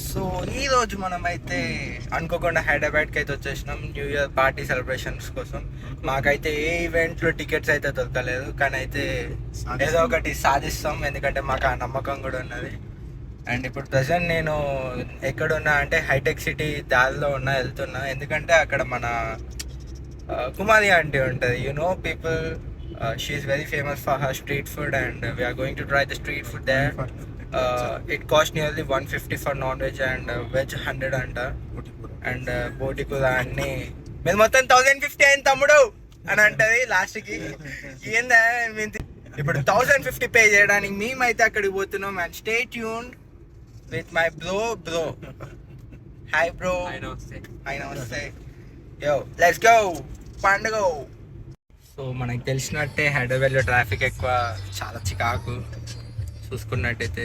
So ఈ రోజు మనం అయితే అనుకోకుండా హైదరాబాద్కి అయితే వచ్చేసినాం న్యూ ఇయర్ పార్టీ సెలబ్రేషన్స్ కోసం. మాకైతే ఏ ఈవెంట్లో టికెట్స్ అయితే దొరకలేదు, కానీ అయితే ఏదో ఒకటి సాధిస్తాం, ఎందుకంటే మాకు ఆ నమ్మకం కూడా ఉన్నది. అండ్ ఇప్పుడు ప్రజెంట్ నేను ఎక్కడున్నా అంటే హైటెక్ సిటీ దారిలో వెళ్తున్నా, ఎందుకంటే అక్కడ మన కుమారి ఆంటీ ఉంటుంది. People, she's very famous for her street food and we're going to try the street food there. It cost nearly 150 for non veg and veg 100 అంట. అండ్ బోటి కూర అన్ని మీరు మొత్తం 1050 అయింది తమ్ముడు అని అంటది లాస్ట్కి. ఏందా ఇప్పుడు 1050 పే చేయడానికి మేమైతే అక్కడికి పోతున్నాం. And stay tune with my bro. Hi bro. Hi నమస్తే. యో లెట్స్ గో పండుగ. సో మనకి తెలిసినట్టే హైదరాబాద్లో ట్రాఫిక్ ఎక్కువ, చాలా చికాకు. చూసుకున్నట్టయితే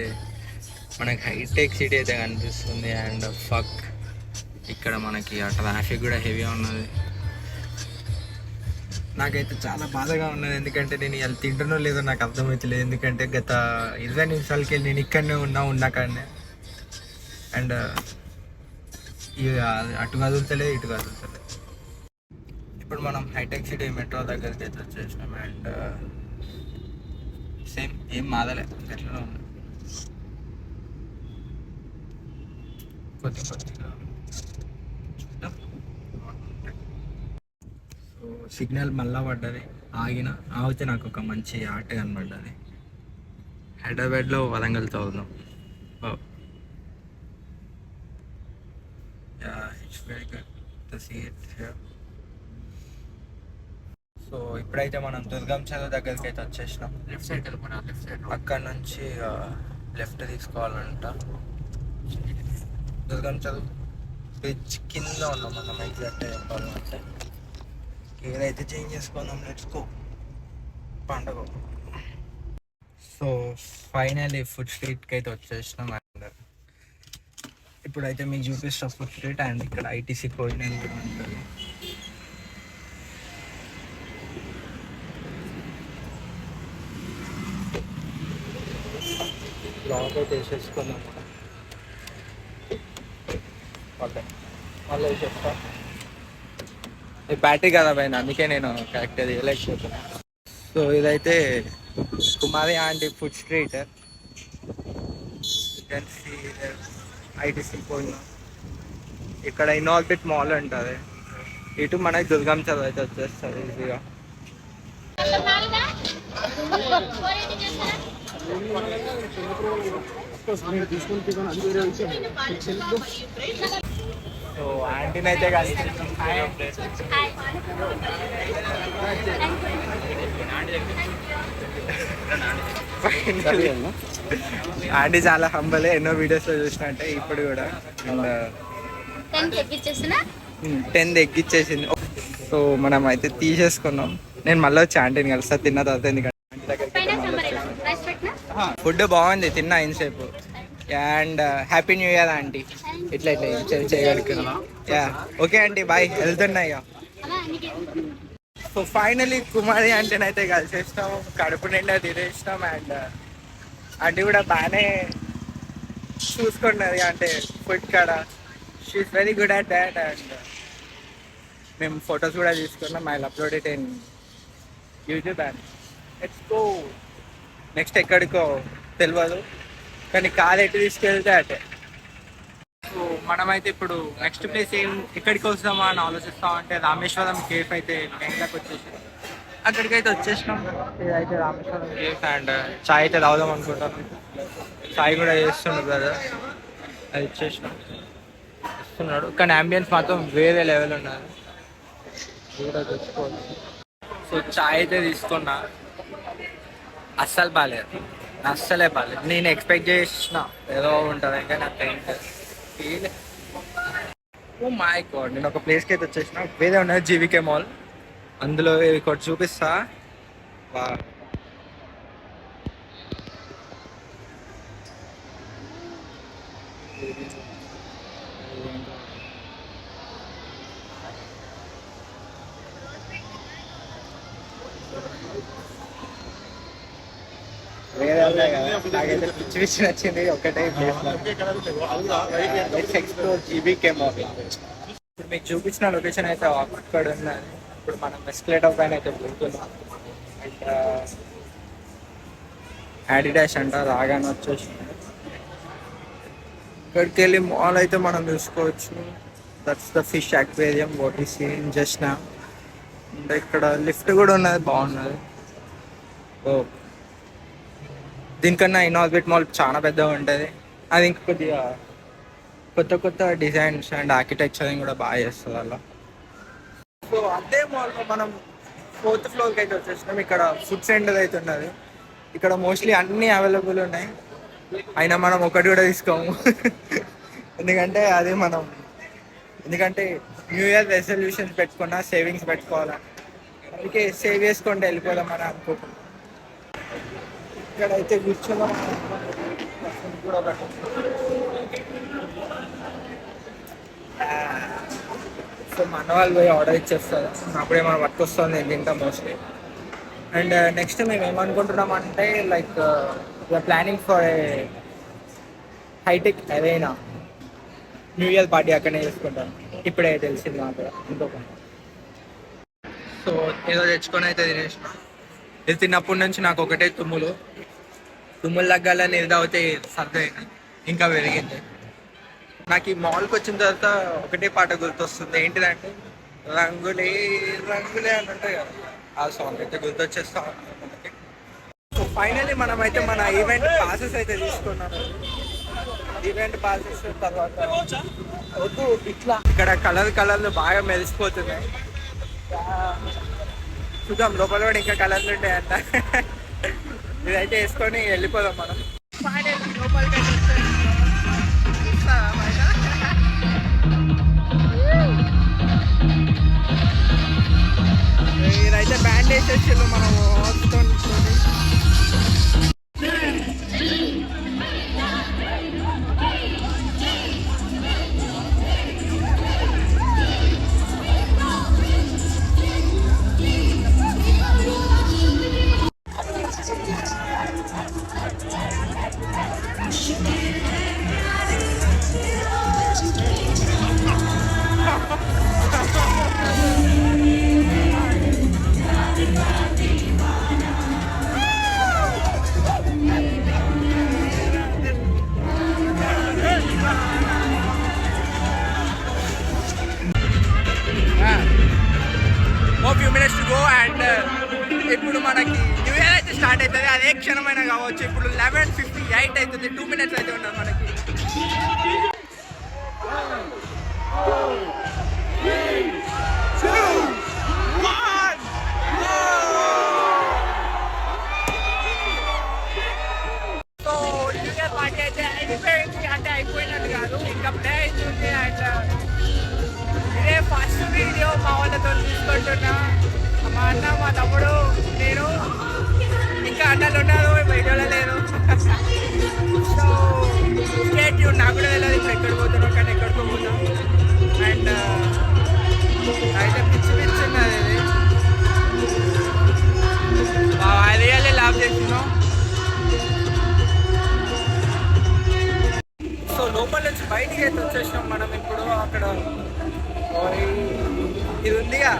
మనకి హైటెక్ సిటీ అయితే కనిపిస్తుంది. అండ్ ఫక్ ఇక్కడ మనకి ఆ ట్రాఫిక్ కూడా హెవీగా ఉన్నది. నాకైతే చాలా బాధగా ఉన్నది, ఎందుకంటే నేను ఇలా తింటున్నో లేదో నాకు అర్థమవుతలేదు. ఎందుకంటే గత 20 నిమిషాలకి వెళ్ళి నేను ఇక్కడనే ఉన్నా కానీ. అండ్ అటు కదులుతలేదు, ఇటు కదులుతలేదు. ఇప్పుడు మనం హైటెక్ సిటీ మెట్రో దగ్గరికి అయితే వచ్చేసినాం. అండ్ సేమ్ ఏం మాదలే, ఎట్లా ఉంది కొద్దిగా చూద్దాం. సో సిగ్నల్ మళ్ళా పడ్డది, ఆగితే నాకు ఒక మంచి ఆట కనబడ్డది. హైదరాబాద్లో వరంగల్తో ఉన్నాం. It's very good to see it here. So ఇప్పుడైతే మనం దుర్గం చెరువు దగ్గరికి అయితే వచ్చేసినాం. లెఫ్ట్ సైడ్ అక్కడ నుంచి లెఫ్ట్ తీసుకోవాలంట. దుర్గం చెరువు బ్రిడ్జ్ కింద ఉన్నాం మనం, ఎగ్జాక్ట్ చెప్పాలంటే. ఏదైతే చేంజ్ చేసుకుందాం, లెట్స్ గో పండుగ. సో ఫైనల్లీ ఫుడ్ స్ట్రీట్కి అయితే వచ్చేసినాం. అండ్ ఇప్పుడైతే మీకు చూపిస్తాం ఫుడ్ స్ట్రీట్. అండ్ ఇక్కడ ఐటీసీ కోడినేది కూడా ఉంటుంది. బ్లాక్ అయితే వేసేసుకున్నాం. ఓకే మళ్ళీ వేసేస్తా. ఈ బ్యాటరీ కదా పైన, అందుకే నేను కరెక్ట్ అది వేయలేకపోతున్నా. సో ఇదైతే కుమారి ఆంటీ ఫుడ్ స్ట్రీట్. ఐటీసీ పోయిన ఇక్కడ ఇన్ఆర్బిట్ మాల్ ఉంటుంది. ఇటు మనకి దుర్గం చెరువు అయితే వచ్చేస్తుంది ఈజీగా. సో ఆంటీని అయితే ఆంటీ చాలా హంబలే, ఎన్నో వీడియోస్లో చూసినట్టే ఇప్పుడు కూడా. అండ్ 10 ఎగ్గిచ్చేసింది. సో మనం అయితే తీసేసుకున్నాం. నేను మళ్ళీ వచ్చి ఆంటీని కలుస్తా తిన్న తర్వాత, ఎందుకంటే ఫుడ్ బాగుంది, తిన్నా ఇన్సేపు. And happy new year aunty. ఇట్లా చేయగలుగుతున్నా. యా ఓకే ఆంటీ బాయ్, వెళ్తున్నా ఇక. సో ఫైనలీ కుమారి ఆంటీని అయితే కలిసేసినాం, కడుపు నిండా తినేసినాం. అండ్ ఆంటీ కూడా బాగానే చూసుకున్నది, అంటే ఫుడ్ కాడ she's very good at that. And మేము ఫొటోస్ కూడా తీసుకున్నాం. I upload it in YouTube. And let's go. Next ఎక్కడికో తెలియదు, కానీ కార్ ఎటు తీసుకెళ్తే అటే. సో మనమైతే ఇప్పుడు నెక్స్ట్ ప్లేస్ ఎక్కడికి వస్తామా అని ఆలోచిస్తామంటే రామేశ్వరం కేఫ్ అయితే మెయిన్లోకి వచ్చేసి అక్కడికైతే వచ్చేసినాం. ఇదైతే రామేశ్వరం కేఫ్. అండ్ చాయ్ అయితే తాగుదాం అనుకుంటాను. చాయ్ కూడా చేస్తున్నాడు కదా, అది ఇచ్చేసినాం, ఇస్తున్నాడు. కానీ అంబియన్స్ మాత్రం వేరే లెవెల్ ఉన్నది, కూడా తెచ్చుకోవచ్చు. సో చాయ్ అయితే తీసుకున్నా, అస్సలు బాగాలేదు, అస్సలే బాగాలేదు. నేను ఎక్స్పెక్ట్ చేసిన ఏదో ఉంటుంది, కానీ అంత ఫీల్. ఓ మై గాడ్, నేను ఒక ప్లేస్కి అయితే వచ్చేసిన, వేరే ఉన్నది జీవికే మాల్. అందులో ఒకటి చూపిస్తా. వేరే అదే కదా, నాకైతే పిచ్చి పిచ్చి నచ్చింది ఒకటే place. Let's explore GBK mall. ఇప్పుడు మీకు చూపించిన లొకేషన్ అయితే అక్కడ ఉన్నది. ఇప్పుడు మనం ఎస్కలేటర్ పైన అయితే పోతున్నాం. అండ్ యాడిడాష్ అంట రాగానే వచ్చేసి ఇక్కడికి వెళ్ళి మాల్ అయితే మనం చూసుకోవచ్చు. That's the fish aquarium what is seen just now. అంటే ఇక్కడ లిఫ్ట్ కూడా ఉన్నది, బాగున్నది. ఓ దీనికన్నా ఇన్ఆర్బిట్ మాల్ చాలా పెద్దగా ఉంటుంది. అది ఇంకా కొద్దిగా కొత్త కొత్త డిజైన్స్ అండ్ ఆర్కిటెక్చరింగ్ కూడా బాగా చేస్తుంది అలా. సో అదే మాల్లో మనం 4th ఫ్లోర్కి అయితే వచ్చేసినాం. ఇక్కడ ఫుడ్ సెంటర్ అయితే ఉన్నది. ఇక్కడ మోస్ట్లీ అన్నీ అవైలబుల్ ఉన్నాయి. అయినా మనం ఒకటి కూడా తీసుకోము. ఎందుకంటే అది మనం న్యూ ఇయర్ రెజల్యూషన్స్ పెట్టుకున్నా సేవింగ్స్ పెట్టుకోవాలని, అందుకే సేవ్ చేసుకుంటే వెళ్ళిపోదాం అని అనుకుంటున్నాం. ఇక్కడైతే కూర్చున్నాం కూడా. సో మన వాళ్ళు పోయి ఆర్డర్ ఇచ్చేస్తారు, అప్పుడే మనం పట్టుకొస్తుంది నేను తింటాం మోస్ట్లీ. అండ్ నెక్స్ట్ మేము ఏమనుకుంటున్నాం అంటే like we're planning for a hitech arena new year party అక్కడనే చేసుకుంటాం. ఇప్పుడే తెలిసింది నాకు కూడా ఇంకొక. సో ఏదో తెచ్చుకొని అయితే తినేసిన. ఇది తిన్నప్పటి నుంచి నాకు ఒకటే తుమ్ములు తగ్గాలని ఇది తాగితే సర్ది ఇంకా పెరిగింది. నాకు ఈ మాల్కి వచ్చిన తర్వాత ఒకటే పాట గుర్తొస్తుంది. ఏంటిదంటే రంగులే రంగులే అని ఉంటాయి కదా, ఆ సాంగ్ అయితే గుర్తొచ్చేస్తా మనకి. సో ఫైనలీ మనమైతే మన ఈవెంట్ పాసెస్ అయితే తీసుకున్నాము. ఈవెంట్ పాసెస్ తర్వాత వద్దు ఇట్లా ఇక్కడ కలర్లు బాగా మెరిసిపోతున్నాయి. చూద్దాం లోపల కూడా ఇంకా కలర్లు ఉంటాయంట. ఇదైతే వేసుకొని వెళ్ళిపోదాం మనం. ఫైనలీ లోపలికి ఇదైతే బ్యాండ్ వేసేసి మనం వస్తుంది. Few minutes to go. And ఇప్పుడు మనకి న్యూ ఇయర్ అయితే స్టార్ట్ అవుతుంది. అదే క్షణమైనా కావచ్చు. ఇప్పుడు 11:58 అవుతుంది. 2 minutes అయితే ఉన్నది మనకి. సో న్యూ ఇయర్ పార్టీ అయితే అయిపోయింది. అంటే అయిపోయినట్టు కాదు, ఇంకా ప్లే అవుతుంది. అండ్ ఇదే ఫస్ట్ వీడియో మా వాళ్ళతో తీసుకుంటున్నా. మా అన్న, మా తమ్ముడు, నేను, ఇంకా అన్నలు ఉన్నారు, వీడియోలో లేరు. సో స్టేట్ నాకు కూడా తెలియదు ఇప్పుడు ఎక్కడ పోతున్నాం, కానీ ఎక్కడికో పోతాం. అండ్ అయితే పిచ్చి ఉన్నది ఇది. రియల్లీ లాభ్ చేస్తున్నాం. సో లోపల నుంచి బయటికి అయితే వచ్చేసినాం మనం. ఇప్పుడు అక్కడ ఇది ఉందిగా,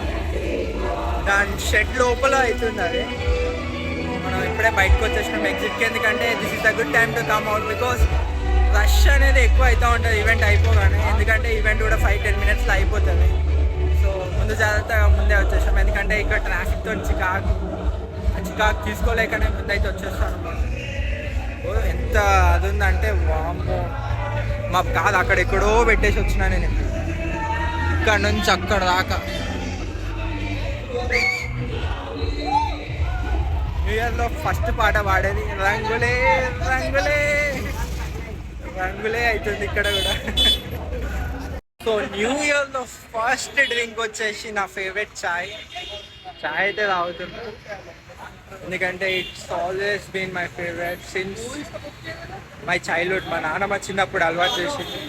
దాని షెడ్ లోపల అవుతుంది అది. మనం ఇప్పుడే బయటకు వచ్చేసినాం ఎగ్జిట్కి. ఎందుకంటే this is the good time to come out, because rush అనేది ఎక్కువ అవుతూ ఉంటుంది ఈవెంట్ అయిపోగానే. ఎందుకంటే ఈవెంట్ కూడా 5-10 minutesలో అయిపోతుంది. సో ముందు జాగ్రత్తగా ముందే వచ్చేసాం. ఎందుకంటే ఇక్కడ ట్రాఫిక్తో చికాకు తీసుకోలేకనే ముందైతే వచ్చేస్తాను. ఎంత అది ఉందంటే వామ్మో, మా కాదు అక్కడ ఎక్కడో పెట్టేసి వచ్చినా నేను. ఇక్కడ నుంచి అక్కడ దాకా న్యూ ఇయర్లో ఫస్ట్ పాట పాడేది రంగులే రంగులే రంగులే అవుతుంది ఇక్కడ కూడా. సో న్యూ ఇయర్లో ఫస్ట్ డ్రింక్ వచ్చేసి నా ఫేవరెట్ చాయ్ అయితే తాగుతున్నా. ఎందుకంటే it's always been my favourite since my childhood. మా నాన్నమ్మ చిన్నప్పుడు అలవాటు చేసింది,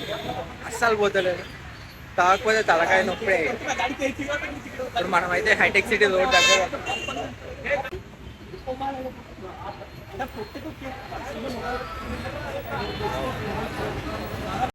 అస్సలు పోతలేదు. కాకపోతే తలకాయ నొప్పి. ఇప్పుడు మనమైతే హైటెక్ సిటీ రోడ్ దగ్గర